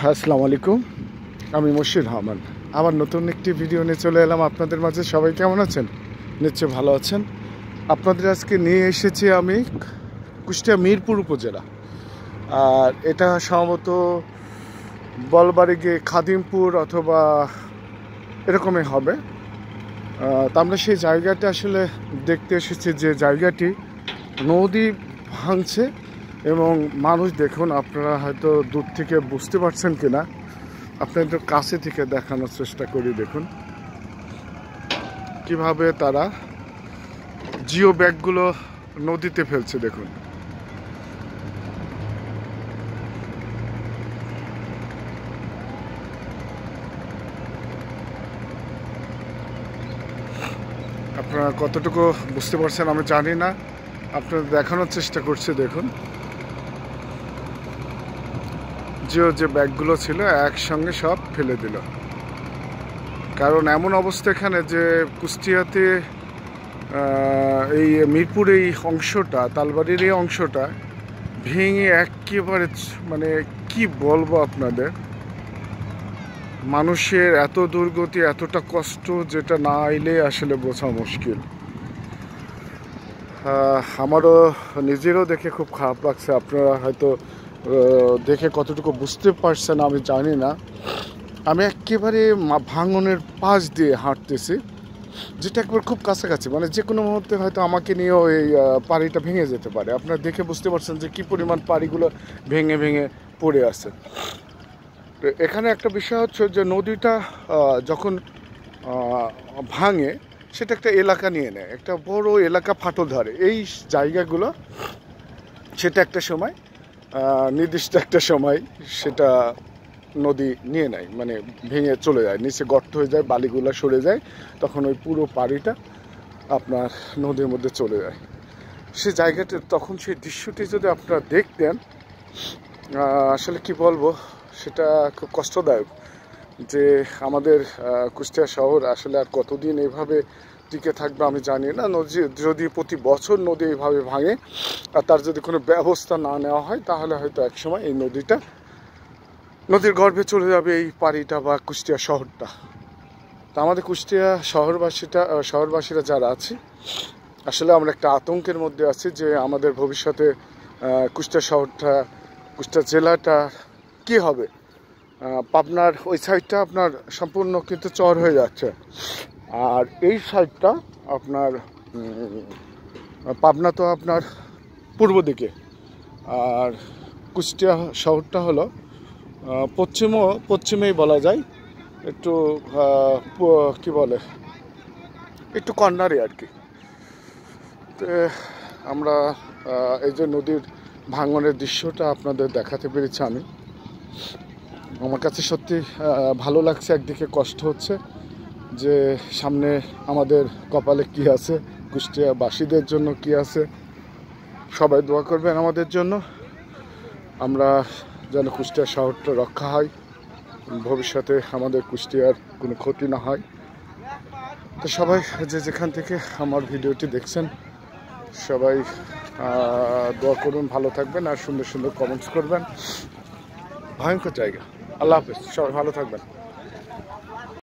আসসালামু আলাইকুম, আমি মুর্শিদ রহমান। আবার নতুন একটি ভিডিও নিয়ে চলে এলাম আপনাদের মাঝে। সবাই কেমন আছেন? নিশ্চয় ভালো আছেন। আপনাদের আজকে নিয়ে এসেছি আমি কুষ্টিয়া মিরপুর উপজেলা, আর এটা সম্ভবত বলবাড়ি গিয়ে খাদিমপুর অথবা এরকমই হবে। তা আমরা সেই জায়গাটা আসলে দেখতে এসেছি, যে জায়গাটি নদী ভাঙছে এবং মানুষ, দেখুন আপনারা হয়তো দূর থেকে বুঝতে পারছেন কিনা, আপনাদের কাছে থেকে দেখানোর চেষ্টা করি। দেখুন কিভাবে তারা জিও ব্যাগগুলো নদীতে ফেলছে। দেখুন আপনারা কতটুকু বুঝতে পারছেন আমি জানি না, আপনাদের দেখানোর চেষ্টা করছি। দেখুন জিও যে ব্যাগগুলো ছিল একসঙ্গে সব ফেলে দিল। কারণ এমন অবস্থা এখানে যে কুষ্টিয়াতে এই মিরপুর এই অংশটা, তালবাড়ির এই অংশটা ভেঙে একেবারে, মানে কি বলবো আপনাদের, মানুষের এত দুর্গতি, এতটা কষ্ট, যেটা না আইলে আসলে বোঝা মুশকিল। আমারও নিজেরও দেখে খুব খারাপ লাগছে। আপনারা হয়তো দেখে কতটুকু বুঝতে পারছেন আমি জানি না। আমি একেবারে ভাঙনের পাশ দিয়ে হাঁটতেছি, যেটা একবার খুব কাছাকাছি, মানে যে কোনো মুহূর্তে হয়তো আমাকে নিয়েও এই পাড়িটা ভেঙে যেতে পারে। আপনারা দেখে বুঝতে পারছেন যে কী পরিমাণ পাড়িগুলো ভেঙে ভেঙে পড়ে আছে। তো এখানে একটা বিষয় হচ্ছে যে নদীটা যখন ভাঙে, সেটা একটা এলাকা নিয়ে নেয়, একটা বড় এলাকা ফাটল ধরে। এই জায়গাগুলো সেটা একটা সময়, নির্দিষ্ট একটা সময় সেটা নদী নিয়ে নেয়, মানে ভেঙে চলে যায়, নিচে গর্ত হয়ে যায়, বালিগুলো সরে যায়, তখন ওই পুরো পাড়িটা আপনার নদীর মধ্যে চলে যায়। সে জায়গাটা তখন, সেই দৃশ্যটি যদি আপনারা দেখতেন, আসলে কি বলবো, সেটা খুব কষ্টদায়ক। যে আমাদের কুষ্টিয়া শহর আসলে আর কতদিন এইভাবে টিকে থাকবে আমি জানি না। নদী যদি প্রতি বছর নদী এইভাবে ভাঙে আর তার যদি কোনো ব্যবস্থা না নেওয়া হয়, তাহলে হয়তো একসময় এই নদীর গর্ভে চলে যাবে এই পাড়িটা বা কুষ্টিয়া শহরটা। তা আমাদের কুষ্টিয়া শহরবাসীরা যারা আছি, আসলে আমরা একটা আতঙ্কের মধ্যে আছি যে আমাদের ভবিষ্যতে কুষ্টিয়া শহরটা, কুষ্টিয়া জেলাটা কি হবে। পাবনার ওই সাইডটা আপনার সম্পূর্ণ কিন্তু চর হয়ে যাচ্ছে, আর এই সাইডটা আপনার পাবনা তো আপনার পূর্ব দিকে, আর কুষ্টিয়া শহরটা হলো পশ্চিমেই বলা যায়, একটু কি বলে, একটু কর্নারে আর কি। তো আমরা এই যে নদীর ভাঙনের দৃশ্যটা আপনাদের দেখাতে পেরেছি আমি, আমার কাছে সত্যি ভালো লাগছে। একদিকে কষ্ট হচ্ছে যে সামনে আমাদের কপালে কি আছে, কুষ্টিয়াবাসীদের জন্য কি আছে। সবাই দোয়া করবেন আমাদের জন্য, আমরা যেন কুষ্টিয়া শহরটা রক্ষা হয়, ভবিষ্যতে আমাদের কুষ্টিয়ার কোনো ক্ষতি না হয়। তো সবাই যে যেখান থেকে আমার ভিডিওটি দেখছেন, সবাই দোয়া করুন, ভালো থাকবেন আর সুন্দর সুন্দর কমেন্টস করবেন। ভয়ঙ্কর জায়গা। আল্লাহ হাফেজ, সবাই ভালো থাকবেন।